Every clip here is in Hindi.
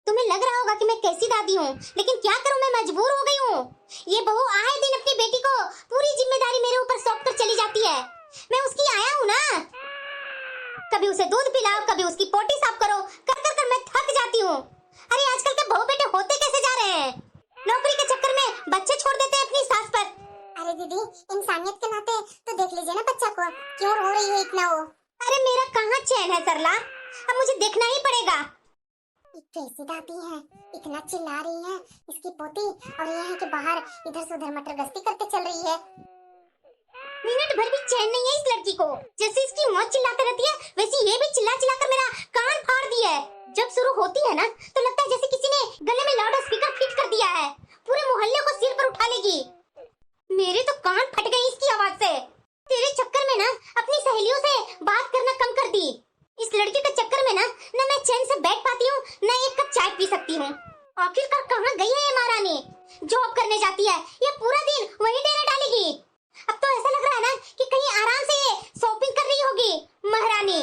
तुम्हें लग रहा होगा कि मैं कैसी दादी हूँ, लेकिन क्या करूँ, मैं मजबूर हो गई हूँ। ये बहू आए दिन अपनी बेटी को पूरी जिम्मेदारी मेरे ऊपर सौंप कर चली जाती है। मैं उसकी आया हूँ ना, कभी उसे दूध पिलाओ, कभी उसकी पोटी साफ करो, कर कर कर मैं थक जाती हूँ। अरे आजकल के बहू बेटे होते कैसे जा रहे हैं, नौकरी के चक्कर में बच्चे छोड़ देते हैं अपनी सास पर। अरे दीदी, इंसानियत के नाते तो देख लीजिए ना बच्चा को, क्यों रो रही है इतना वो। अरे मेरा कहाँ चैन है सरला, अब मुझे देखना ही पड़ेगा। कैसी दादी है, इतना चिल्ला रही है इसकी पोती, और ये है कि बाहर इधर से उधर मटर गश्ती करके चल रही है। मिनट भर भी चैन नहीं है इस लड़की को, जैसे इसकी मौत चिल्लाती रहती है वैसे ये भी चिल्ला चिल्ला कर मेरा कान फाड़ दिया है। जब शुरू होती है ना तो लगता है जैसे किसी ने गले में लाउड स्पीकर फिट कर दिया है, पूरे मोहल्ले को सिर पर उठा लेगी। मेरे तो कान फट गए इसकी आवाज से। तेरे चक्कर में ना अपनी सहेलियों से बात करना कम कर दी। इस लड़की के चक्कर में ना मैं चैन से बैठ पाती हूँ, न एक कप चाय पी सकती हूँ। आखिरकार कहाँ गई है ये महारानी, जॉब करने जाती है, ये पूरा दिन वहीं डेरा डालेगी। अब तो ऐसा लग रहा है ना कि कहीं आराम से ये शॉपिंग कर रही होगी महारानी,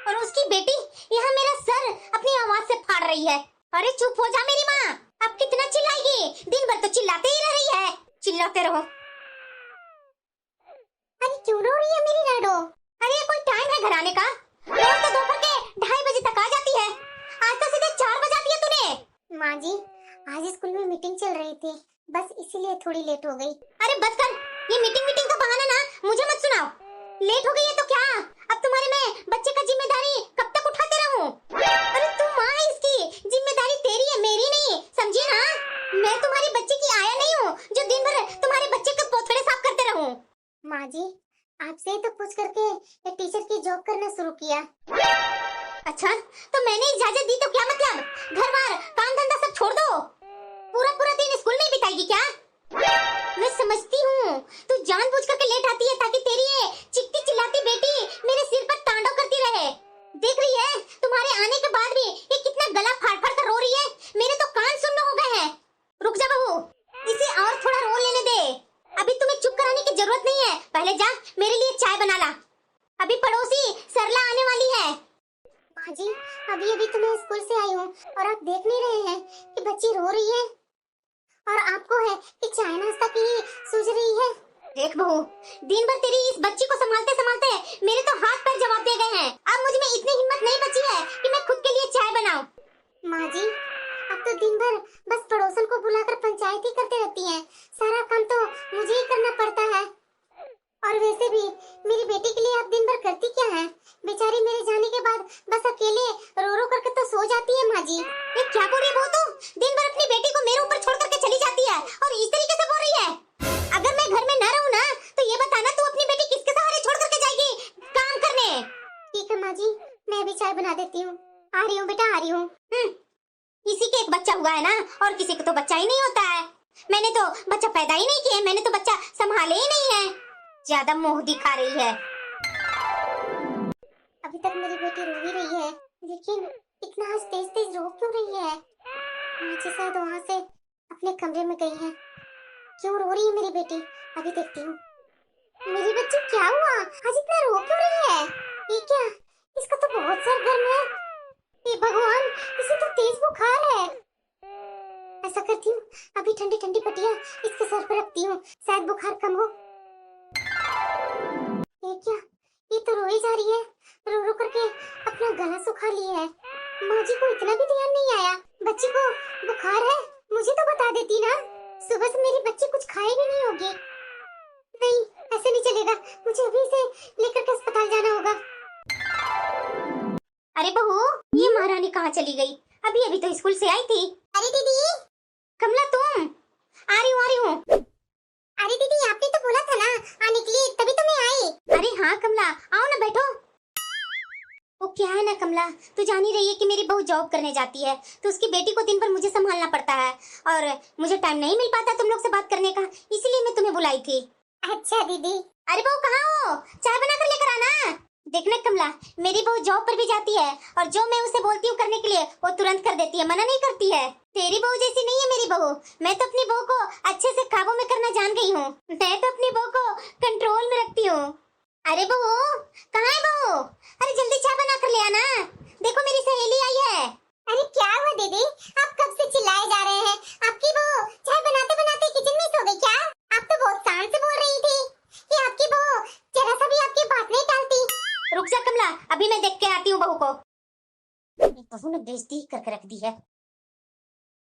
और उसकी बेटी यहाँ मेरा सर अपनी आवाज से फाड़ रही है। अरे चुप हो जा मेरी माँ, अब कितना चिल्लाएगी, दिन भर तो चिल्लाते ही रह रही है, चिल्लाते रहो। अरे क्यों रो रही है मेरी लाडो? अरे कोई टाइम है घर आने का, रोज तो दोपहर के 2:30 बजे तक आ जाती है, आज तो सीधे 4 बजा दिया तूने। माँ जी, आज स्कूल में मीटिंग चल रही थी, बस इसीलिए थोड़ी लेट हो गई। अरे बस कर, ये मीटिंग का बहाना ना मुझे मत सुनाओ। लेट हो गई है तो क्या, अब तुम्हारे मैं बच्चे का जिम्मेदारी कब तक उठाते रहूं? अरे तुम माँ है इसकी, जिम्मेदारी तेरी है मेरी नहीं, समझी ना? मैं तुम्हारी बच्चे की आया नहीं हूँ जो दिन भर तुम्हारे बच्चे के पोथड़े साफ करते रहूं। माँ जी, आपसे ही तो पूछ करके एक टीचर की जॉब करना शुरू किया। अच्छा, तो मैंने इजाजत दी तो क्या मतलब, घर बार काम धंधा सब छोड़ दो, पूरा पूरा दिन स्कूल में बिताएगी क्या? मैं समझती हूँ तू जानबूझ करके लेट आती है ताकि तेरी ये चिकती चिल्लाती बेटी मेरे सिर पर तांडव करती रहे। देख रही है तुम्हारे आने के बाद भी ये कितना गला फाड़ फाड़ कर रो रही है, मेरे तो कान सुन्न हो गए हैं। रुक जा बहू, इसे और थोड़ा रो लेने दे, अभी तुम्हें चुप कराने की जरूरत नहीं है। पहले जा मेरे लिए चाय बना ला, अभी पड़ोसी सरला आने वाली है। माँ जी, अभी अभी तो मैं स्कूल से आई हूँ और आप देख नहीं रहे हैं कि बच्ची रो रही है, और आपको है कि चाय नाश्ता की सूझ रही है। देख बहू, दिन भर तेरी इस बच्ची को संभालते संभालते मेरे तो हाथ पैर जवाब दे गए हैं, अब मुझ में इतनी हिम्मत नहीं बची है कि मैं खुद के लिए चाय बनाऊं। माँ जी, अब तो दिन भर बस पड़ोसन को बुलाकर पंचायत ही करते रहती हैं, सारा काम तो मुझे ही करना पड़ता है। और वैसे भी मेरी बेटी के लिए आप दिन भर करती क्या हैं? बेचारी मेरे जाने के बाद बस अकेले रो रो करके तो सो जाती है। माँ जी, ये क्या बोल रही है बहू, तू दिन भर अपनी बेटी को मेरे ऊपर छोड़ करके चली जाती है और इस तरीके से बोल रही है। अगर मैं घर में न रहूं ना तो ये बताना तू अपनी बेटी किसके सहारे छोड़ करके जाएगी काम करने? ठीक है माँ जी, मैं भी चाय बना देती हूँ। आ रही हूँ बेटा, आ रही हूँ। इसी के एक बच्चा हुआ है ना, और किसी को तो बच्चा ही नहीं होता है। मैंने तो बच्चा पैदा ही नहीं किया, मैंने तो बच्चा संभाले ही नहीं है, ज्यादा मोह दिखा रही है। अभी तक मेरी बेटी रो ही रही है, लेकिन इतना तेज तेज रो क्यों रही है? मुझे शायद वहाँ से अपने कमरे में गई है। क्यों रो रही है मेरी बेटी, अभी देखती हूँ। मेरी बच्ची क्या हुआ, आज इतना रो क्यों रही है? ये क्या, इसका तो बहुत सरगर्म है। हे भगवान, इसे तो तेज बुखार है। ऐसा करती हूँ, अभी ठंडी ठंडी पट्टियाँ इसके सर पर रखती हूँ, शायद बुखार कम हो। ये क्या, ये तो रोई जा रही है, रो रो करके अपना गला सुखा लिया है। माँ जी को इतना भी ध्यान नहीं आया, बच्ची को बुखार है, मुझे तो बता देती ना, सुबह से मेरी बच्ची कुछ खाई भी नहीं होगी। नहीं, ऐसे नहीं चलेगा, मुझे अभी से लेकर के अस्पताल जाना होगा। अरे बहू, ये महारानी कहाँ चली गई, अभी अभी तो स्कूल से आई थी। अरे दीदी, कमला तुम? आ रही हूँ। अरे दीदी, आपने तो बोला था ना आने के लिए, तभी तो मैं आई। अरे हाँ कमला, आओ ना बैठो। वो क्या है ना कमला, तू जान ही रही है कि मेरी बहू जॉब करने जाती है, तो उसकी बेटी को दिन भर मुझे संभालना पड़ता है, और मुझे टाइम नहीं मिल पाता तुम लोग से बात करने का, इसीलिए मैं तुम्हें बुलाई थी। अच्छा दीदी। अरे बहू कहाँ हो, चाय बना कर लेकर आना। देखना कमला, मेरी बहू जॉब पर भी जाती है, और जो मैं उसे बोलती हूँ करने के लिए वो तुरंत कर देती है, मना नहीं करती है। तेरी बहू जैसी नहीं है मेरी बहू, मैं तो अपनी बहू को अच्छे से काबू में करना जान गई हूँ, मैं तो अपनी बहू को कंट्रोल में रखती हूँ। अरे बहू, कहाँ है बहू? अरे जल्दी चाय बना कर ले आना, देखो मेरी सहेली आई है। अरे क्या हुआ दीदी, आप बहू ने बेइज्जती करके रख दी है।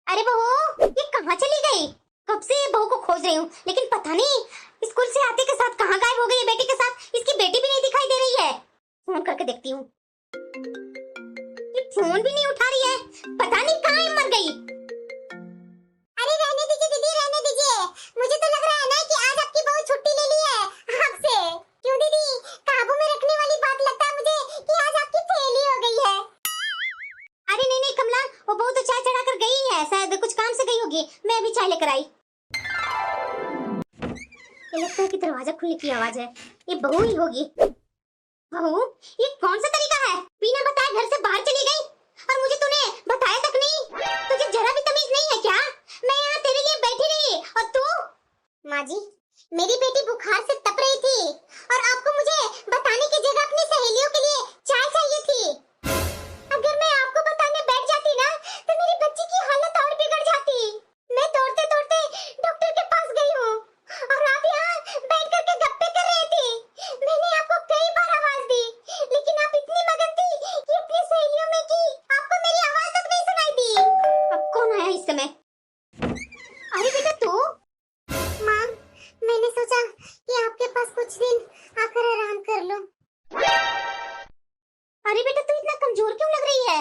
अरे बहू, ये कहाँ चली गई? कब से ये बहू को खोज रही हूँ, लेकिन पता नहीं स्कूल से आते के साथ कहाँ गायब हो गई है बेटी के साथ। इसकी बेटी भी नहीं दिखाई दे रही है। फोन करके देखती हूँ। ये फोन भी नहीं उठा रही है, पता नहीं कहाँ मर गई। अरे रहने दीजिए दीदी, रहने दीजिए। मुझे तो लग रहा है ना कि आज आपकी बहू छुट्टी ले ली है आपसे। क्यों दीदी, काबू में रखने वाली बात लगता है मुझे कि आज आपकी फेली हो गई है। अरे नहीं नहीं कमला, वो बहू तो चाय चढ़ा कर गई है, शायद कुछ काम से गई होगी। मैं अभी चाय लेकर आई। ये लगता है कि दरवाजा खुलने की आवाज है, ये बहू ही होगी। बहू, ये कौन सा तरीका है? बिना बताए घर से बाहर चली गई और मुझे तूने बताया तक नहीं। तुझे जरा भी तमीज नहीं है क्या? मैं यहाँ तेरे लिए बैठी रही और तू। माँ जी, मेरी बेटी बुखार से तप रही थी और आपको मुझे बताने की जगह अपनी सहेलियों के लिए चाय चाहिए थी। अगर मैं आपको बताने बैठ जाती ना तो मेरी बच्ची की हालत और बिगड़ जाती। मैं दौड़ते दौड़ते डॉक्टर के पास गई हूँ और आप यहाँ बैठ करके गप्पे कर रही थी। मैंने आपको कई बार आवाज दी, लेकिन आप इतनी मगन थी कि अपनी सहेलियों में कि आपको मेरी आवाज तक नहीं सुनाई दी। अब कौन आया इस समय? अरे बेटा तू। माँ, मैंने सोचा कि आपके पास कुछ दिन आकर आराम कर लो। अरे बेटा तू इतना कमजोर क्यों लग रही है?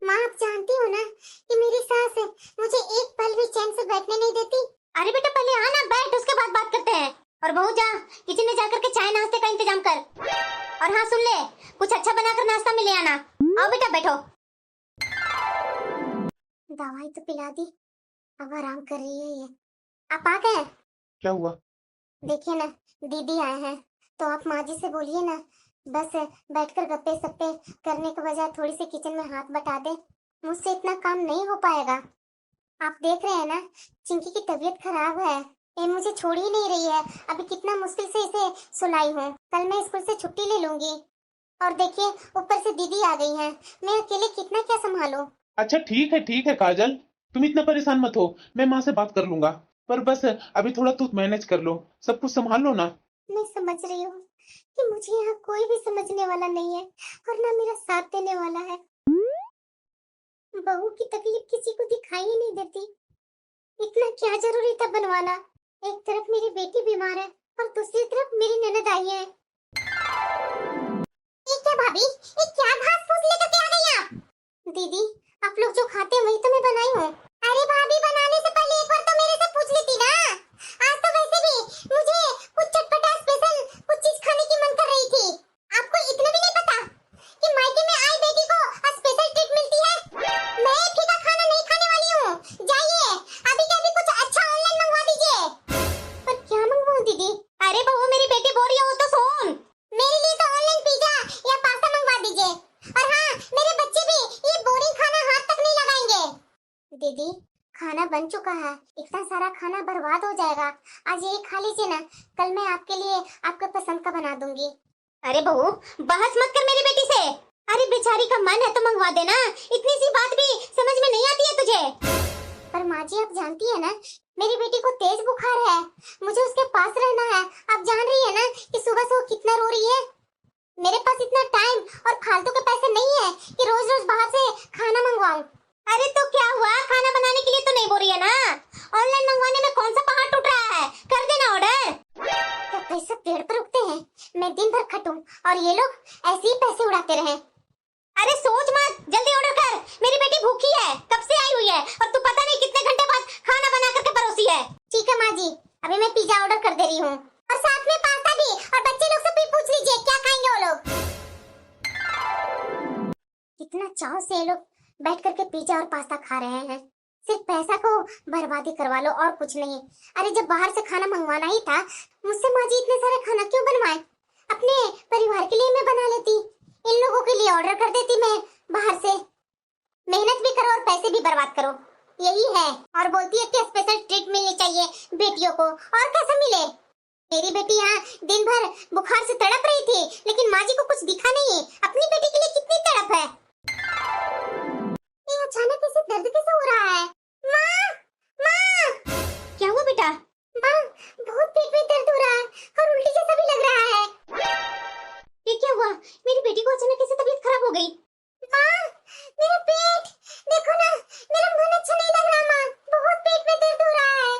माँ, आप जानती हो ना कि मेरी सास मुझे एक पल भी चैन से बैठने नहीं देती। अरे बेटा पहले आना, बैठ, उसके बाद बात करते हैं। और बहू जा किचन में जाकर के चाय नाश्ते का इंतजाम कर। और हाँ सुन ले, कुछ अच्छा बनाकर नाश्ता में ले आना। आओ बेटा बैठो। दवाई तो पिला दी, अब आराम कर रही है ये। आप आ गए? क्या हुआ? देखिए ना, दीदी आए हैं तो आप माँ जी से बोलिए ना, बस बैठकर गप्पे सप्पे करने के बजाय थोड़ी सी किचन में हाथ बटा दे। मुझसे इतना काम नहीं हो पाएगा। आप देख रहे हैं ना, चिंकी की तबीयत खराब है, ये मुझे छोड़ ही नहीं रही है। अभी कितना मुश्किल से इसे सुलाई हूँ। कल मैं स्कूल से छुट्टी ले लूंगी। और देखिए ऊपर से दीदी आ गई हैं, मैं अकेले कितना क्या संभालूं। अच्छा ठीक है काजल, तुम इतना परेशान मत हो, मैं माँ से बात कर लूंगा। पर बस अभी थोड़ा तू मैनेज कर लो, सब कुछ संभाल लो ना। मैं समझ रही हूँ कि मुझे यहाँ कोई भी समझने वाला नहीं है और ना मेरा साथ देने वाला है। बहू की तकलीफ किसी को दिखाई ही नहीं देती। इतना क्या जरूरी था बनवाना? एक तरफ मेरी बेटी बीमार है और दूसरी तरफ मेरी ननद आई है। ये क्या भाभी, ये क्या घास फूस लेकर के आ गई आप? दीदी, आप लोग जो खाते हैं वही तो मैं बनाई हूँ। अरे भाभी, बनाने से पहले एक बार तो मेरे से पूछ लेती ना। आज तो वैसे भी मुझे कुछ चटपटा स्पेशल कुछ चीज खाने की मन कर रही थी। आपको इतना भी नहीं पता कि मायके में आई बेटी को स्पेशल ट्रीट मिलती है? मैं फीका खाना नहीं खाने वाली हूँ। जाइए अभी के अभी कुछ अच्छा ऑनलाइन मंगवा दीजिए। पर क्या मंगवाऊं दीदी? अरे बहू मेरी बेटी बोल रही हो तो सुन। मेरे लिए तो ऑनलाइन पिज्जा या पास्ता मंगवा दीजिए। और हाँ, मेरे बच्चे भी ये बोरिंग खाना हाथ तक नहीं लगाएंगे। दीदी, खाना बन चुका है, इतना सारा खाना बर्बाद हो जाएगा। आज यही खा लीजिए ना, कल मैं आपके लिए आपके पसंद का बना दूंगी। अरे बहू बहस मत कर मेरी बेटी से। अरे बेचारी का मन है तो मंगवा देना, इतनी सी बात भी समझ में नहीं आती है तुझे? पर माँ जी, आप जानती है ना, मेरी बेटी को तेज बुखार है, मुझे उसके पास रहना है। आप जान रही है ना कि सुबह से वो कितना रो रही है। मेरे पास इतना टाइम और फालतू के पैसे नहीं है कि रोज रोज बाहर से खाना मंगवाऊं। अरे तो क्या हुआ, खाना बनाने के लिए तो नहीं बोल रही है ना? ऑनलाइन मंगवाने में कौन सा पहाड़ टूट रहा है, कर देना ऑर्डर। क्या पैसे पेड़ पर उगते हैं? मैं दिन भर खटूं और ये लोग ऐसे ही पैसे उड़ाते रहें। अरे सोच मत, जल्दी ऑर्डर कर। मेरी बेटी भूखी है, कब से आई हुई है और तू पता नहीं कितने घंटे बाद खाना बना करके परोसी है। ठीक है माँ जी, अभी मैं पिज्जा ऑर्डर कर दे रही हूँ और साथ में पास्ता भी। और बच्चे लोग से भी पूछ लीजिए क्या खाएंगे वो लोग। कितना चाव से ये लोग बैठ करके पिज्जा और पास्ता खा रहे हैं। सिर्फ पैसा को बर्बादी करवा लो और कुछ नहीं। अरे जब बाहर से खाना मंगवाना ही था, मुझसे माँ जी इतने सारे खाना क्यों बनवाए? अपने परिवार के लिए मैं बना लेती, इन लोगों के लिए ऑर्डर कर देती मैं बाहर से। मेहनत भी करो और पैसे भी बर्बाद करो, यही है। और बोलती है कि स्पेशल ट्रीट मिलनी चाहिए बेटियों को, और कैसे मिले? मेरी बेटी यहाँ दिन भर बुखार से तड़प रही थी, लेकिन माँ जी को कुछ दिखा नहीं। अपनी बेटी के लिए कितनी तड़प है। ये अचानक ऐसे दर्द कैसे हो रहा है? माँ, माँ! क्या हुआ बेटा? माँ, बहुत पेट में दर्द हो रहा है और उल्टी जैसा भी लग रहा है। ये क्या हुआ? मेरी बेटी को अचानक कैसे तबीयत खराब हो गई? माँ, मेरा पेट देखो ना, मेरा मन अच्छा नहीं लग रहा माँ, बहुत पेट में दर्द हो रहा है।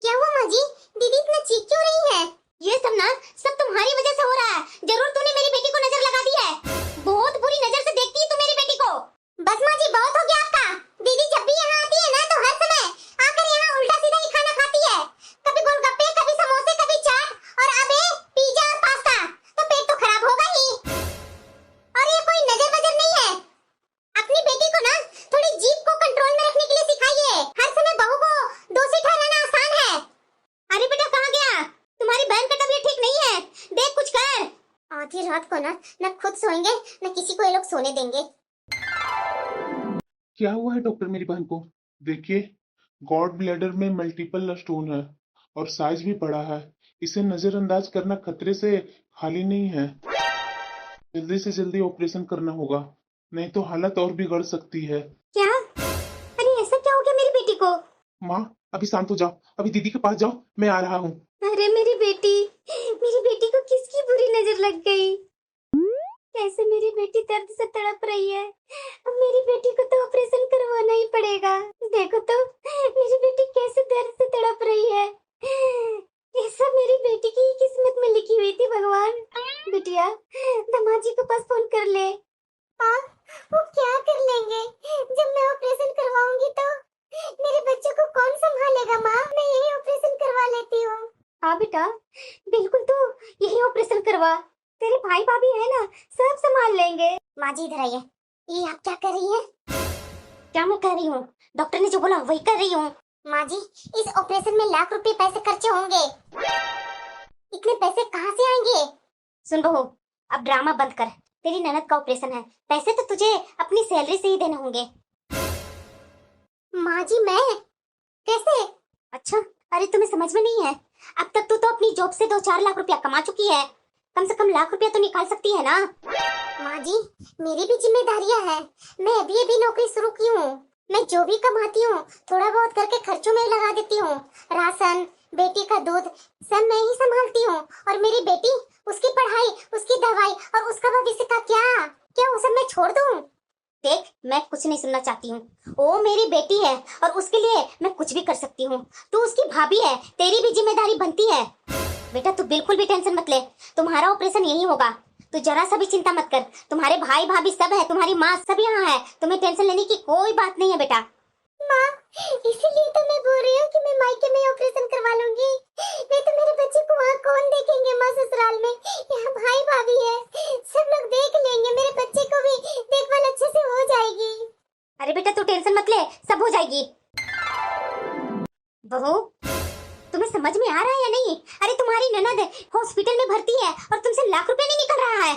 क्या हुआ माँ जी, दीदी इतना चीख क्यों रही है? ये सब ना सब तुम्हारी वजह से हो रहा है। जरूर तूने मेरी बेटी को नजर लगा दी है। बहुत बुरी नजर से देखती है तू मेरी बेटी को। बस माँ जी बहुत हो गया आपका। दीदी जब भी यहाँ आती है ना तो हर समय आकर यहाँ उल्टा सीधा ही खाना खाती है, कभी गोलगप्पे, कभी समोसे, कभी चाट, और अब ये पिज्जा और पास्ता। तो पेट तो खराब होगा ही। और ये कोई नजर वजर नहीं है। अपनी बेटी को ना थोड़ी जीभ को कंट्रोल में रखने के लिए सिखाइए। हर समय बहू को दोषी ठहराना आसान है। अरे बेटा कहाँ गया? तुम्हारी बहन का तबीयत ठीक नहीं है, देख कुछ कर। आधी रात को ना न खुद सोएंगे न किसी को ये लोग सोने देंगे। क्या हुआ है डॉक्टर मेरी बहन को? देखिए, गॉड ब्लैडर में मल्टीपल स्टोन है और साइज भी बड़ा है। इसे नजरअंदाज करना खतरे से खाली नहीं है। जल्दी से जल्दी ऑपरेशन करना होगा, नहीं तो हालत और बिगड़ सकती है। क्या? अरे ऐसा क्या हो गया मेरी बेटी को? माँ अभी शांत हो जाओ, अभी दीदी के पास जाओ, मैं आ रहा हूँ। अरे मेरी बेटी को किसकी बुरी नजर लग गई? कैसे मेरी बेटी दर्द से तड़प रही है। अब मेरी बेटी को तो ऑपरेशन करवाना ही पड़ेगा। देखो तो मेरी बेटी कैसे दर्द से तड़प रही है। ये सब मेरी बेटी की किस्मत में लिखी हुई थी भगवान। बिटिया दामाजी के पास फोन कर ले। वो क्या कर लेंगे? जब मैं ऑपरेशन करवाऊंगी तो मेरे बच्चों को कौन संभालेगा माँ? मैं यही ऑपरेशन करवा लेती हूँ। हाँ बेटा बिल्कुल तू यही ऑपरेशन करवा। तेरे भाई भाभी है ना, सब संभाल लेंगे। माँ जी इधर आइए। ये आप क्या कर रही है? क्या मैं कर रही हूँ? डॉक्टर ने जो बोला वही कर रही हूँ। माँ जी इस ऑपरेशन में लाख रुपए पैसे खर्चे होंगे, इतने पैसे कहाँ से आएंगे? सुन बहू, अब ड्रामा बंद कर। तेरी ननद का ऑपरेशन है, पैसे तो तुझे अपनी सैलरी से ही देने होंगे। माँ जी मैं कैसे? अच्छा, अरे तुम्हें समझ में नहीं है? अब तक तू तो अपनी जॉब से 2-4 लाख रुपया कमा चुकी है, कम से कम लाख रुपया तो निकाल सकती है ना। माँ जी मेरी भी जिम्मेदारियाँ हैं, मैं अभी नौकरी शुरू की हूँ। मैं जो भी कमाती हूँ थोड़ा बहुत करके खर्चों में लगा देती हूँ। राशन, बेटी का दूध सब मैं ही संभालती हूँ। और मेरी बेटी, उसकी पढ़ाई, उसकी दवाई और उसका भविष्य का क्या क्या वो सब मैं छोड़ दूँ? देख मैं कुछ नहीं सुनना चाहती हूँ। वो मेरी बेटी है और उसके लिए मैं कुछ भी कर सकती हूँ। तू उसकी भाभी है, तेरी भी जिम्मेदारी बनती है। बेटा तू बिल्कुल भी टेंशन मत ले, तुम्हारा ऑपरेशन यही होगा। तू जरा सा भी चिंता मत कर, तुम्हारे भाई भाभी सब है, तुम्हारी माँ सब यहाँ है, तुम्हें टेंशन लेने की कोई बात नहीं है बेटा। माँ इसीलिए तो मैं बोल रही हूँ कि मैं मायके में ऑपरेशन करवा लूंगी, नहीं तो मेरे बच्चे को वहाँ कौन देखेंगे माँ? ससुराल में यहाँ भाई भाभी है, सब लोग देख लेंगे, मेरे बच्चे को भी देखभाल अच्छे से हो जाएगी। अरे बेटा तू टेंशन मत ले, सब हो जाएगी। बहू तुम्हें समझ में आ रहा है या नहीं? अरे तुम्हारी ननद हॉस्पिटल में भर्ती है और तुमसे लाख रुपया नहीं निकल रहा है।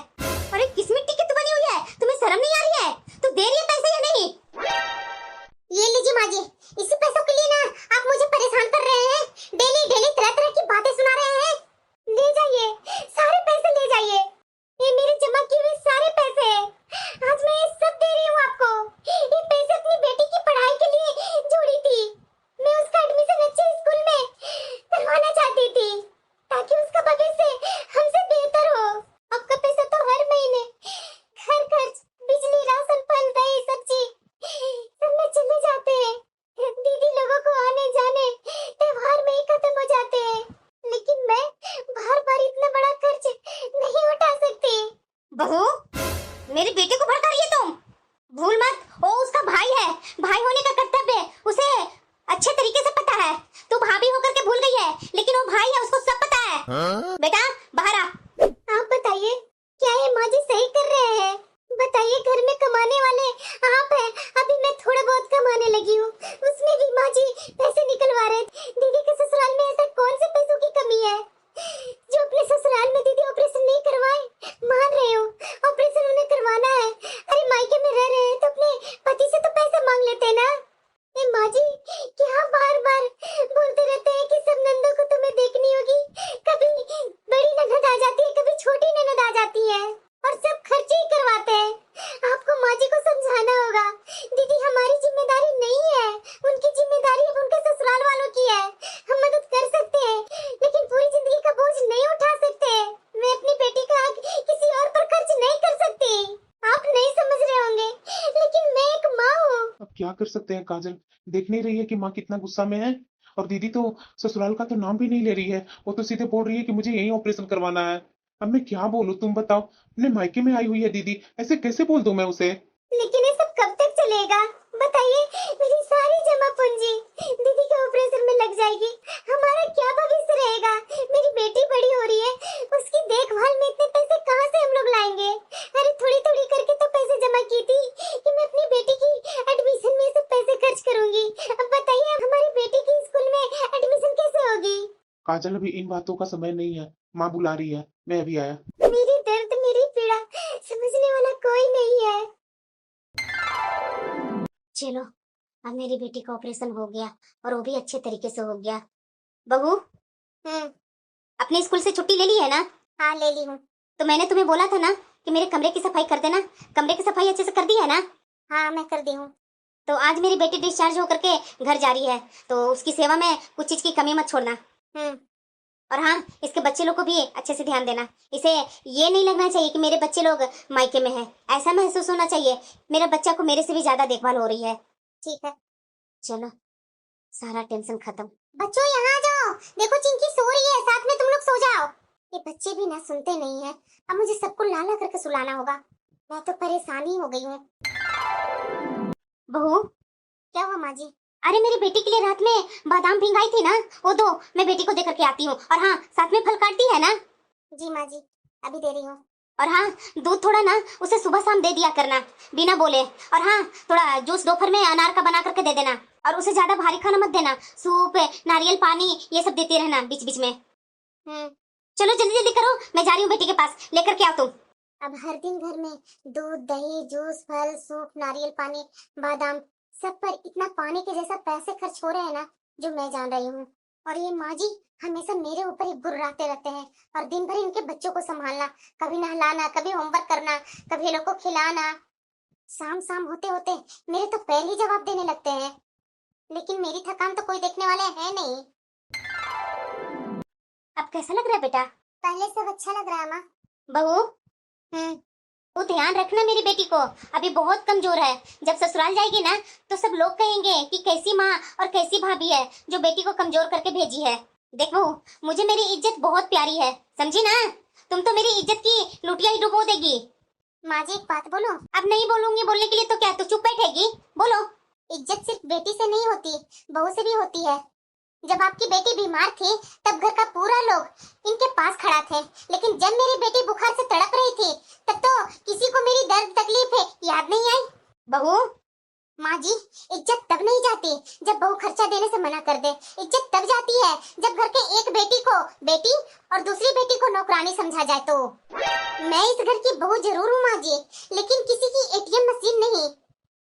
अरे किस मिट्टी की तू बनी हुई है? तुम्हें शर्म नहीं आ रही है? तू दे रही है पैसे या नहीं? ये लीजिए माँ जी, इसी पैसों के लिए ना आप मुझे परेशान कर रहे हैं, डेली डेली तरह तरह की बातें सुना रहे हैं। ले जाइए, सारे पैसे ले जाइए, ये मेरे जमा किए हुए सारे पैसे हैं। आज मैं ये सब दे रही हूँ आपको। ये पैसे अपनी बेटी की पढ़ाई के लिए जोड़ी थी। मैं उसका एडमिशन अच्छे स्कूल में करवाना चाहती थी ताकि उसका भविष्य हमसे बेहतर हो। आपका पैसा तो हर महीने घर खर्च, बिजली, राशन, फल, दही, सब्जी सब में चले जाते हैं। दीदी लोगों को आने जाने त्योहार में ही खत्म हो जाते हैं, लेकिन मैं बार बार इतना बड़ा खर्च नहीं उठा सकती। बहू मेरी बेटी को भड़का रही है तुम? भूल मत, वो उसका भाई है, भाई होने का कर्तव्य उसे अच्छे तरीके से पता है। तू भाभी होकर के भूल गई है, लेकिन वो भाई है, उसको सब पता है। बेटा बाहर आ। आप बताइए क्या ये माँ जी सही कर रहे हैं? बताइए, घर में कमाने वाले आप हैं, अभी मैं थोड़ा बहुत कमाने लगी हूँ, उसमें भी माँ जी पैसे निकलवा रहे। दीदी के ससुराल में ऐसा कौन से पैसों की कमी है जो अपने ससुराल में दीदी ऑपरेशन नहीं करवाए? मान रही हूँ ऑपरेशन उन्हें करवाना है, अरे मायके में रह रहे हैं तो अपने पति से तो पैसे मांग लेते हैं ना। ए माँ जी क्या बार बार बोलते रहते हैं कि सब नंदों को तुम्हें देखनी होगी, कभी बड़ी ननद आ जाती है, कभी छोटी ननद आ जाती है और सब खर्चे ही करवाते हैं। आपको माँ जी को समझाना होगा, दीदी हमारी जिम्मेदारी नहीं है, उनकी जिम्मेदारी अब उनके ससुराल वालों की है। हम मदद कर सकते हैं लेकिन पूरी जिंदगी का बोझ नहीं उठा सकते। मैं अपनी बेटी का हक किसी और पर खर्च नहीं कर सकती। आप नहीं समझ रहे होंगे लेकिन मैं एक क्या कर सकते हैं काजल, देख नहीं रही है कि माँ कितना गुस्सा में है। और दीदी तो ससुराल का तो नाम भी नहीं ले रही है, वो तो सीधे बोल रही है कि मुझे यही ऑपरेशन करवाना है। अब मैं क्या बोलूं, तुम बताओ। अपने मायके में आई हुई है दीदी, ऐसे कैसे बोल दूं मैं उसे। लेकिन ये सब कब तक चलेगा बताइए। मेरी सारी जमा पूंजी दीदी के ऑपरेशन में लग जाएगी। हमारा क्या भविष्य रहेगा। मेरी बेटी बड़ी हो रही है, उसकी देखभाल में इतने पैसे कहाँ से हम लोग लाएंगे। अरे थोड़ी थोड़ी करके तो पैसे जमा की थी कि मैं अपनी बेटी की एडमिशन में सब पैसे खर्च करूंगी। अब बताइए अब हमारी बेटी की स्कूल में एडमिशन कैसे होगी। काजल अभी इन बातों का समय नहीं है, माँ बुला रही है, मैं अभी आया। मेरी दर्द मेरी पीड़ा समझने वाला कोई नहीं है। चलो, अब मेरी बेटी का ऑपरेशन हो गया और वो भी अच्छे तरीके से हो गया। बहू, अपने स्कूल से छुट्टी ले ली है ना? हाँ ले ली हूँ। तो मैंने तुम्हें बोला था ना कि मेरे कमरे की सफाई कर देना। कमरे की सफाई अच्छे से कर दी है ना? हाँ मैं कर दी हूँ। तो आज मेरी बेटी डिस्चार्ज होकर के घर जा रही है, तो उसकी सेवा में कुछ चीज की कमी मत छोड़ना। और हाँ, इसके बच्चे लोग को भी अच्छे से ध्यान देना। इसे ये नहीं लगना चाहिए कि मेरे बच्चे लोग मायके में हैं। ऐसा महसूस होना चाहिए मेरा बच्चा को मेरे से भी ज्यादा देखभाल हो रही है। ठीक है। चलो, सारा टेंशन खत्म। बच्चों यहाँ आ जाओ, देखो चिंकी सो रही है, साथ में तुम लोग सो जाओ। ये बच्चे भी ना सुनते नहीं है, अब मुझे सबको लाला करके सुलाना होगा। मैं तो परेशान ही हो गई हूँ। बहू, क्या हुआ माँ जी। अरे मेरी बेटी के लिए रात में बादाम भिंगाई थी ना, वो दो, मैं बेटी को दे करके आती हूँ। और हाँ, साथ में फल काटती है ना? जी माँ जी, अभी दे रही हूँ। और हाँ, दूध थोड़ा ना उसे सुबह शाम दे दिया करना, बिना बोले। और हाँ, थोड़ा जूस दोपहर में अनार का बना करके दे देना। और उसे ज्यादा भारी खाना मत देना, सूप, नारियल पानी ये सब देती रहना बीच बीच में। चलो जल्दी जल्दी करो, मैं जा रही हूँ बेटी के पास, लेकर के आओ तुम। अब हर दिन घर में दूध दही जूस फल सूप नारियल पानी बादाम सब पर इतना पानी के जैसा पैसे खर्च हो रहे हैं ना, जो मैं जान रही हूँ। और ये माँ जी हमेशा मेरे ऊपर ही गुर्राते रहते हैं और दिन भर इनके बच्चों को संभालना, कभी नहलाना, कभी होमवर्क करना, कभी लोग को खिलाना। शाम शाम होते होते मेरे तो पैर ही जवाब देने लगते हैं। लेकिन मेरी थकान तो कोई देखने वाले है नहीं। अब कैसा लग रहा है बेटा? पहले सब अच्छा लग रहा है माँ। बहू, तो ध्यान रखना मेरी बेटी को, अभी बहुत कमजोर है। जब ससुराल जाएगी ना तो सब लोग कहेंगे कि कैसी माँ और कैसी भाभी है जो बेटी को कमजोर करके भेजी है। देखो, मुझे मेरी इज्जत बहुत प्यारी है, समझी ना? तुम तो मेरी इज्जत की लुटिया ही डुबो देगी। माँ जी एक बात बोलो। अब नहीं बोलूंगी, बोलने के लिए तो क्या तू चुप बैठेगी? बोलो। इज्जत सिर्फ बेटी से नहीं होती, बहू से भी होती है। जब आपकी बेटी बीमार थी तब घर का पूरा लोग इनके पास खड़ा थे, लेकिन जब मेरी बेटी बुखार से तड़प रही थी तब तो किसी को मेरी दर्द तकलीफ याद नहीं आई। बहू, माँ जी इज्जत तब नहीं जाती जब बहू खर्चा देने से मना कर दे। इज्जत तब जाती है जब घर के एक बेटी को बेटी और दूसरी बेटी को नौकरानी समझा जाए। तो मैं इस घर की बहू जरूर हूँ माँ जी, लेकिन किसी की एटीएम मशीन नहीं।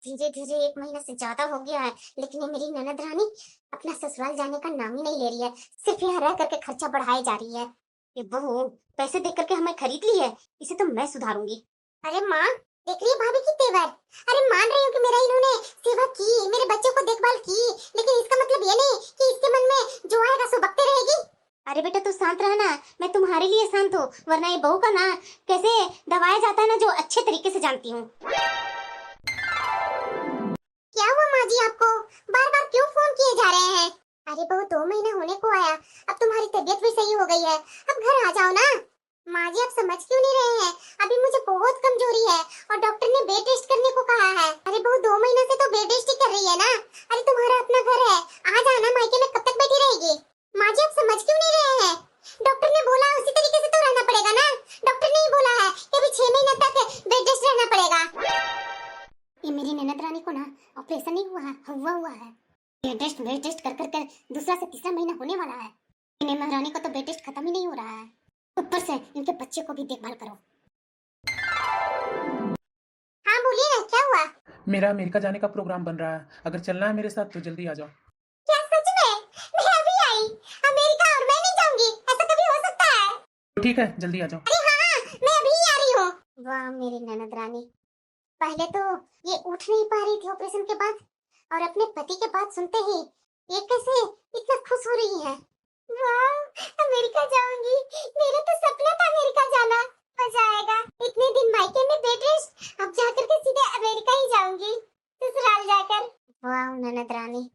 धीरे धीरे 1 महीना से ज्यादा हो गया है, लेकिन ये मेरी ननद रानी अपना ससुराल जाने का नाम ही नहीं ले रही है, सिर्फ यहाँ रह करके खर्चा बढ़ाए जा रही है। ये बहू पैसे दे करके हमें खरीद ली है, इसे तो मैं सुधारूंगी। अरे माँ देख रही है भाभी की तेवर। अरे मान रही हूँ कि मेरा इन्होंने सेवा की, मेरे बच्चों को देखभाल की, लेकिन इसका मतलब ये नहीं कि इसके मन में जो आएगा सो बकते रहेगी। अरे बेटा तू शांत रहना, मैं तुम्हारे लिए शांत हूँ, वरना ये बहू का ना कैसे दबाया जाता है ना, जो अच्छे तरीके से जानती हूँ। क्या हुआ माँ जी आपको बार बार क्यों फोन किए जा रहे हैं? अरे बहू 2 महीना होने को आया, अब तुम्हारी तबीयत भी सही हो गई है, अब घर आ जाओ ना। माँ जी आप समझ क्यों नहीं रहे हैं? अभी मुझे बहुत कमजोरी है और डॉक्टर ने बेड रेस्ट करने को कहा है। अरे बहू 2 महीने से तो बेड रेस्ट ही कर रही है ना। अरे तुम्हारा अपना घर है, आ जाना, मायके में कब तक बैठी रहेगी? माँ जी आप समझ क्यों नहीं रहे हैं? डॉक्टर ने बोला उसी तरीके से तो रहना पड़ेगा ना। डॉक्टर ने ही बोला है कि अभी 6 महीने तक बेड रेस्ट रहना पड़ेगा। ये मेरी ननद रानी को ना ऑपरेशन नहीं हुआ है, हुआ है। बेड रेस्ट कर कर दूसरा से तीसरा महीना होने वाला है। इन्हें महारानी को तो बेड रेस्ट खत्म ही नहीं हो रहा है, ऊपर से इनके बच्चे को भी देखभाल करो। हाँ बोलिए ना क्या हुआ? मेरा अमेरिका जाने का प्रोग्राम बन रहा है, अगर चलना है मेरे साथ तो जल्दी आ जाओ। क्या सच में? मैं अभी आई अमेरिका और मैं नहीं जाऊंगी, ऐसा कभी हो सकता है? ठीक है जल्दी आ जाओ। अरे हाँ मैं अभी ही आ रही हूँ। वाह मेरी ननद रानी, पहले तो ये उठ नहीं पा रही थी ऑपरेशन के बाद, और अपने पति के बात सुनते ही ये कैसे इतना खुश हो रही है। वाह अमेरिका जाऊंगी, मेरा तो सपना था अमेरिका जाना। मजा आएगा, इतने दिन मायके में बेड रेस्ट, अब जाकर के सीधे अमेरिका ही जाऊंगी, ससुराल जाकर। ननद रानी,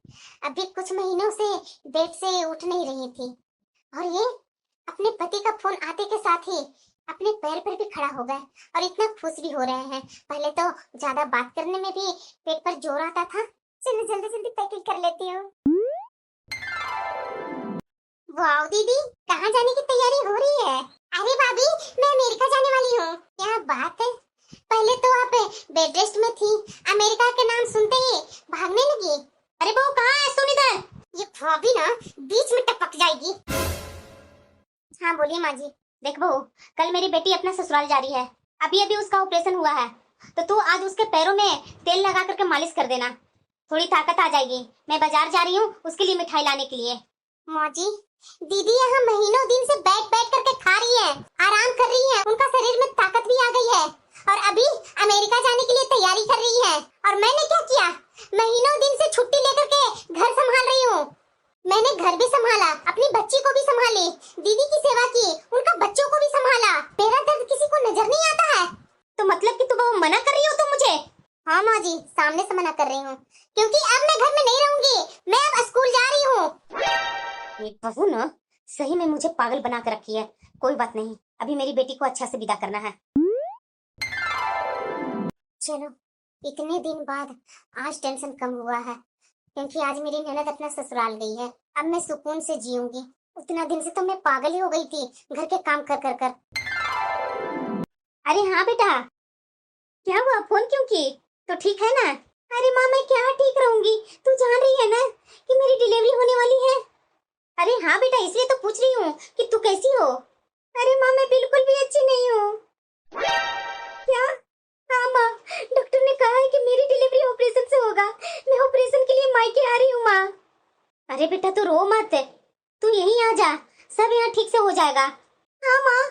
अभी कुछ महीनों से बेड से उठ नहीं रही थी और ये अपने पति का फोन आते के साथ ही अपने पैर पर भी खड़ा हो गए और इतना खुश भी हो रहे हैं। पहले तो ज्यादा बात करने में भी पेट पर जोर आता था। चलो जल्दी जल्दी पैकिंग कर लेती हूँ। वाओ दीदी, कहाँ जाने की तैयारी हो रही है? अरे भाभी, मैं अमेरिका जाने वाली हूँ। क्या बात है, पहले तो आप बेड रेस्ट में थी, अमेरिका के नाम सुनते ही भागने लगी। अरे बहू कहाँ है? सुन इधर। ये भाभी ना बीच में टपक जाएगी। हाँ बोलिए माँ जी। देख बहू, कल मेरी बेटी अपना ससुराल जा रही है। अभी अभी उसका ऑपरेशन हुआ है, तो तू आज उसके पैरों में तेल लगा करके मालिश कर देना, थोड़ी ताकत आ जाएगी। मैं बाजार जा रही हूँ उसके लिए मिठाई लाने के लिए। माँ जी, दीदी यहाँ महीनों दिन से बैठ बैठ करके खा रही है, आराम कर रही है, उनका शरीर में ताकत भी आ गई है और अभी अमेरिका जाने के लिए तैयारी कर रही है। और मैंने क्या किया, महीनों दिन से छुट्टी लेकर के घर संभाल रही हूँ। मैंने घर भी संभाला, अपनी बच्ची को भी संभाली, दीदी की सेवा की, उनका बच्चों को भी संभाला। मेरा दर्द किसी को नजर नहीं आता है। तो मतलब कि तू बहू मना कर रही हो तो मुझे? हाँ माँ जी, सामने से मना कर रही हूँ, क्योंकि अब मैं घर में नहीं रहूंगी, मैं अब स्कूल जा रही हूँ। ये बहू ना सही में मुझे पागल बना कर रखी है। कोई बात नहीं, अभी मेरी बेटी को अच्छा से विदा करना है। चलो, इतने दिन बाद आज टेंशन कम हुआ है, क्योंकि आज मेरी ननद अपना ससुराल गई है। अब मैं सुकून से जीऊंगी। उतना दिन से तो मैं पागल ही हो गई थी घर के काम कर कर कर। अरे हाँ बेटा, क्या हुआ, फोन क्यों की? तो ठीक है ना? अरे माँ मैं क्या ठीक रहूंगी, तू जान रही है ना कि मेरी डिलीवरी होने वाली है। अरे हाँ बेटा, इसलिए तो पूछ रही हूँ कि तू कैसी हो। अरे माँ मैं बिल्कुल भी अच्छी नहीं हूँ। क्या? हाँ माँ, डॉक्टर ने कहा है कि मेरी डिलीवरी ऑपरेशन से होगा। मैं ऑपरेशन के लिए मायके आ रही हूँ माँ। अरे बेटा तू रो मत, तू यहीं आ जा, सब यहाँ ठीक से हो जाएगा। हाँ माँ,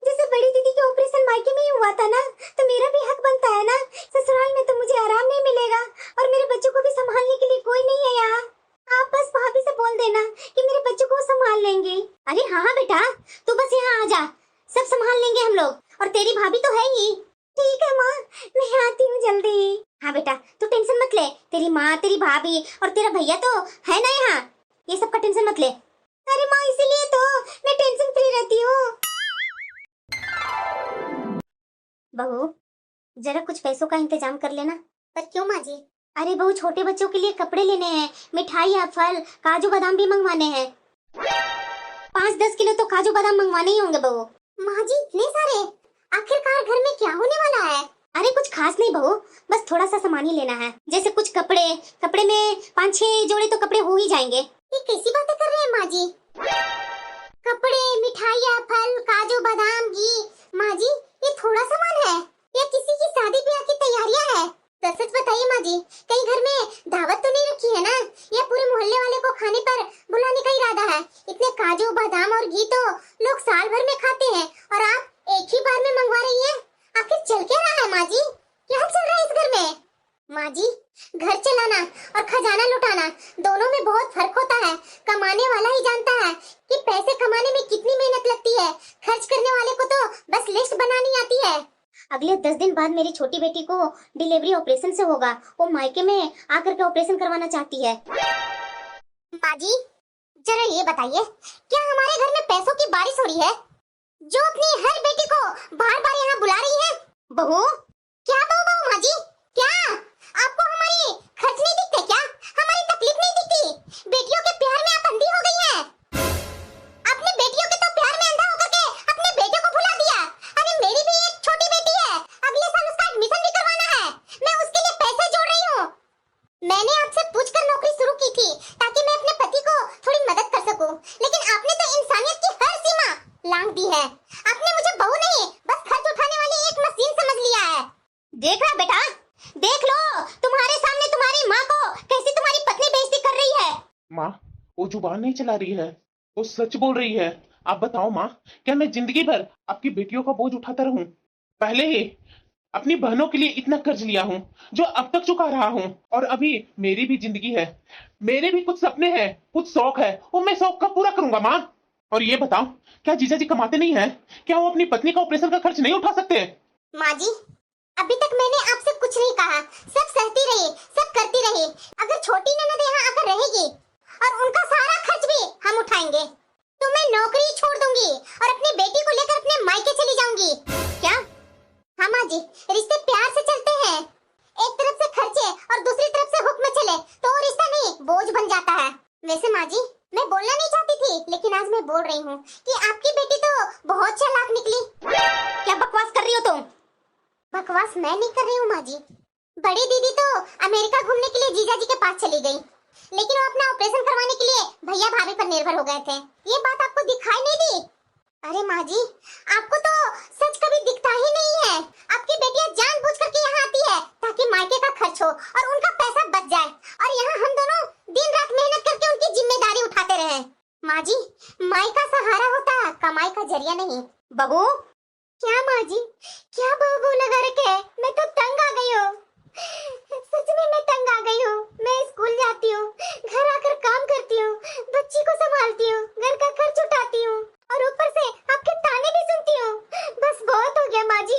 जैसे बड़ी दीदी के ऑपरेशन मायके में ही हुआ था ना, तो मेरा भी हक बनता है ना। ससुराल में तो मुझे आराम नहीं मिलेगा और मेरे बच्चों को भी संभालने के लिए कोई नहीं है यहाँ। आप बस भाभी से बोल देना कि मेरे बच्चों को संभाल लेंगे। अरे हाँ हाँ बेटा, तू बस यहाँ आ जा, सब संभाल लेंगे हम लोग, और तेरी भाभी तो है ही। ठीक है माँ, मैं आती हूँ जल्दी। हाँ बेटा तू टेंशन मत ले, तेरी माँ, तेरी भाभी और तेरा भैया तो है ना यहाँ, ये सब का टेंशन मत ले। अरे माँ इसीलिए तो मैं टेंशन फ्री रहती हूँ। बहू जरा कुछ पैसों का इंतजाम कर लेना। पर क्यों माँ जी? अरे बहू छोटे बच्चों के लिए कपड़े लेने हैं, मिठाई या फल, काजू बादाम भी मंगवाने हैं। 5-10 किलो तो काजू बादाम मंगवाने ही होंगे बहू। माँ जी इतने सारे? आखिरकार घर में क्या होने वाला है? अरे कुछ खास नहीं बहू, बस थोड़ा सा सामान ही लेना है, जैसे कुछ कपड़े में 5-6 जोड़े तो कपड़े हो ही जाएंगे। ये कैसी बातें कर रहे हैं माँ जी? कपड़े, मिठाइयाँ, फल, काजू बादाम, घी। माँ जी ये थोड़ा सामान है या किसी की शादी ब्याह की तैयारियां है? तो सच बताइए माँ जी, कहीं घर में दावत तो नहीं रखी है ना, या पूरे मोहल्ले वाले को खाने पर बुलाने का इरादा है? इतने काजू बादाम और घी तो लोग साल भर में खाते हैं और आप एक ही बार में मंगवा रही है। आखिर चल क्या रहा है माँ जी? क्या चल रहा है इस घर में? माँ जी घर चलाना और खजाना लुटाना दोनों में बहुत फर्क होता है। कमाने वाला ही जानता है कि पैसे कमाने में कितनी मेहनत लगती है, खर्च करने वाले को तो बस लिस्ट बनानी आती है। अगले 10 दिन बाद मेरी छोटी बेटी को डिलीवरी ऑपरेशन से होगा, वो मायके में आकर के ऑपरेशन करवाना चाहती है। माँ जी जरा ये बताइए, क्या हमारे घर में पैसों की बारिश हो रही है जो अपनी हर बेटी को बार बार यहाँ बुला रही है? बहू क्या बहू माँ जी, क्या आपको हमारी खर्च नहीं दिखते क्या? हमारी तकलीफ नहीं दिखती? बेटियों के प्यार में आप अंधी हो गई हैं। अपनी बेटियों के तो प्यार में अंधा होकर के अपने बेटे को भुला दिया। अरे मेरी भी एक छोटी बेटी है, अगले साल उसका एडमिशन भी करवाना है, मैं उसके लिए पैसे जोड़ रही हूँ। मैंने आपसे पूछकर नौकरी शुरू की थी ताकि मैं अपने पति को थोड़ी मदद कर सकूं, लेकिन आपने तो इंसानियत की हर सीमा लांघ दी है। आपने मुझे बहू नहीं बस खर्च उठाने वाली एक मशीन समझ लिया है। देख रहा बेटा, देख लो तुम्हारे सामने तुम्हारी माँ को कैसी तुम्हारी पत्नी बेइज्जती कर रही है। माँ वो जुबान नहीं चला रही है, वो सच बोल रही है। आप बताओ माँ, क्या मैं जिंदगी भर आपकी बेटियों का बोझ उठाता रहूं? पहले ही अपनी बहनों के लिए इतना कर्ज लिया हूँ जो अब तक चुका रहा हूँ, और अभी मेरी भी जिंदगी है, मेरे भी कुछ सपने हैं, कुछ शौक है, वो मैं शौक कब पूरा करूंगा माँ? और ये बताओ, क्या जीजा जी कमाते नहीं है? क्या वो अपनी पत्नी का ऑपरेशन का खर्च नहीं उठा सकते? माँ जी अभी तक मैंने आपसे कुछ नहीं कहा, सब सहती रही, सब करती रही। अगर छोटी ननद यहाँ आकर रहेगी और उनका सारा खर्च भी हम उठाएंगे, तो मैं नौकरी छोड़ दूंगी और अपनी बेटी को लेकर अपने मायके चली जाऊंगी। क्या? हाँ माँ जी, रिश्ते प्यार से चलते हैं। एक तरफ से खर्चे और दूसरी तरफ से हुक्म चले तो वो रिश्ता नहीं बोझ बन जाता है। वैसे माँ जी, मैं बोलना नहीं चाहती थी, लेकिन आज मैं बोल रही हूँ कि आपकी बेटी तो बहुत चालाक निकली। क्या बकवास कर रही हो तुम? बकवास मैं नहीं कर रही हूँ माँ जी। बड़ी दीदी तो अमेरिका घूमने के लिए जीजा जी के पास चली गई, लेकिन वो अपना ऑपरेशन करवाने के लिए भैया भाभी पर निर्भर हो गए थे। ये बात आपको दिखाई नहीं दी? अरे माँ जी, आपको तो सच कभी दिखता ही नहीं है। आपकी बेटियां जानबूझकर के यहाँ आती है ताकि मायके का खर्च हो और उनका पैसा बच जाए, और यहाँ हम दोनों दिन रात मेहनत करके उनकी जिम्मेदारी उठाते रहे। माँ जी, माई का सहारा होता है, कमाई का जरिया नहीं। बहू, क्या माँ जी, क्या बहू लगा रखे है? मैं तो तंग आ गई हूँ, सच में मैं तंग आ गई हूँ। मैं स्कूल जाती हूँ, घर आकर काम करती हूँ, बच्ची को संभालती हूँ, घर का खर्च उठाती हूँ और ऊपर से आपके ताने भी सुनती हूँ। बस बहुत हो गया माँ जी,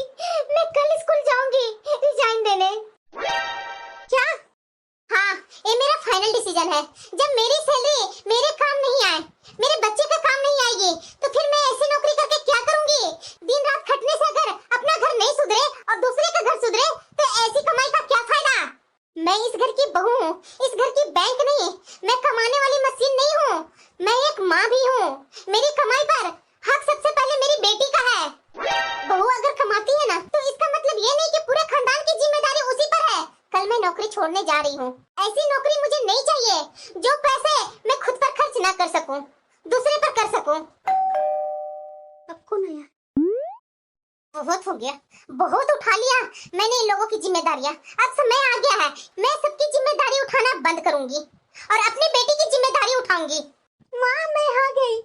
मैं कल स्कूल जाऊंगी रिजाइन देने। क्या? हाँ, ये मेरा फाइनल डिसीजन है। जब मेरी सैलरी मेरे काम नहीं आए, मेरे बच्चे का काम नहीं आएगी, तो फिर मैं ऐसी नौकरी करके क्या करूंगी? दिन रात खटने से अगर अपना घर नहीं सुधरे और दूसरे का घर सुधरे, तो ऐसी कमाई का क्या फायदा? मैं इस घर की बहू हूँ, इस घर की बैंक नहीं। मैं कमाने वाली मशीन नहीं हूँ, मैं एक माँ भी हूँ। मेरी कमाई पर हक सबसे पहले मेरी बेटी का है। बहू अगर कमाती है ना, तो इसका मतलब ये नहीं कि पूरे खानदान की जिम्मेदारी उसी पर है। कल मैं नौकरी छोड़ने जा रही हूँ। ऐसी नौकरी मुझे नहीं चाहिए जो पैसे मैं खुद पर खर्च ना कर सकूं, दूसरे पर कर सकूं। अब कौन आया? बहुत हो गया, बहुत उठा लिया मैंने इन लोगों की जिम्मेदारियां। अब समय आ गया है, मैं सबकी जिम्मेदारी उठाना बंद करूंगी और अपनी बेटी की जिम्मेदारी उठाऊंगी। माँ, मैं आ गई।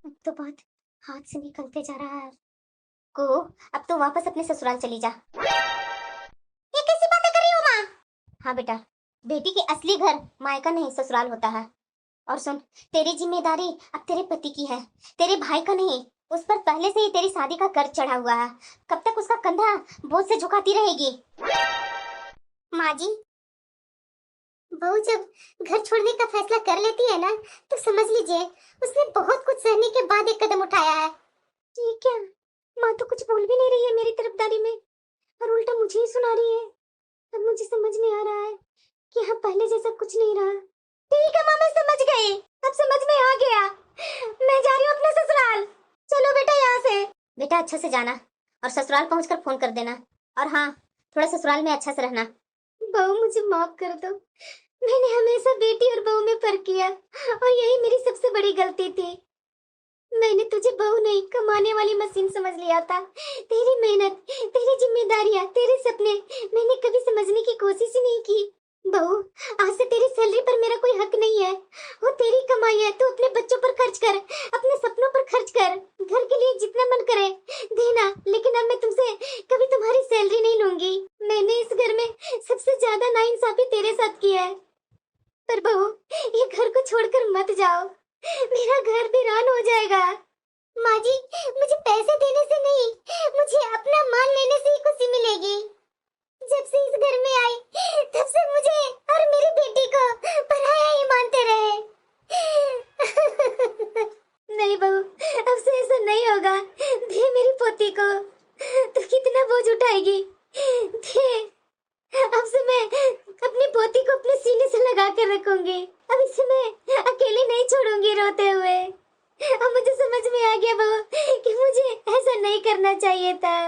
अब तो बात हाथ से निकलते जा रहा है। को, अब तो वापस अपने ससुराल चली जा। ये कैसी बातें कर रही हो माँ? हाँ बेटा, बेटी के असली घर मायका नहीं ससुराल होता है। और सुन, तेरी जिम्मेदारी अब तेरे पति की है, तेरे भाई का नहीं। उस पर पहले से ही तेरी शादी का कर्ज चढ़ा हुआ है। कब तक उसका कंधा बोझ से झुकाती रहेगी? माँ जी, बहू जब घर छोड़ने का फैसला कर लेती है ना, तो समझ लीजिए उसने बहुत कुछ सहने के बाद एक कदम उठाया है। ठीक है, माँ तो कुछ बोल भी नहीं रही है मेरी तरफदारी में, और उल्टा मुझे ही सुना रही है। अब मुझे समझ में आ रहा है कि हाँ, पहले जैसा कुछ नहीं रहा। ठीक है माँ, मैं समझ गई, अब समझ में आ गया। मैं जा रही हूँ अपने ससुराल। चलो बेटा यहाँ से। बेटा अच्छे से जाना और ससुराल पहुंचकर फोन कर देना। और हाँ, थोड़ा ससुराल में अच्छा से रहना। बहू, मुझे माफ कर दो। मैंने हमेशा बेटी और बहू में फर्क किया, और यही मेरी सबसे बड़ी गलती थी। मैंने तुझे बहू नहीं, कमाने वाली मशीन समझ लिया था। तेरी मेहनत, तेरी जिम्मेदारियां, तेरे सपने मैंने कभी समझने की कोशिश ही नहीं की। बहू, आज से तेरी सैलरी पर मेरा कोई हक नहीं है। वो तेरी कमाई है, तू अपने बच्चों पर खर्च कर, अपने सपनों पर खर्च कर, घर के लिए जितना मन करे देना। लेकिन अब मैं तुमसे कभी तुम्हारी सैलरी नहीं लूंगी। मैंने इस घर में सबसे ज्यादा नाइंसाफी तेरे साथ की है। पर बहू, ये घर को छोड़कर मत जाओ, मेरा घर वीरान हो जाएगा। माँ जी, मुझे पैसे देने से नहीं, मुझे अपना मान लेने से ही खुशी मिलेगी। जब से इस घर में आई, तब से मुझे और मेरी बेटी को पराया ही मानते रहे। नहीं बहू, अब से ऐसा नहीं होगा। दे मेरी पोती को, तू कितना बोझ उठाएगी? दे, अब से मैं अपनी पोती को अपने सीने से लगा कर रखूंगी। अब इसे मैं अकेली नहीं छोड़ूंगी रोते हुए। अब मुझे समझ में आ गया बहू कि मुझे ऐसा नहीं करना चाहिए था।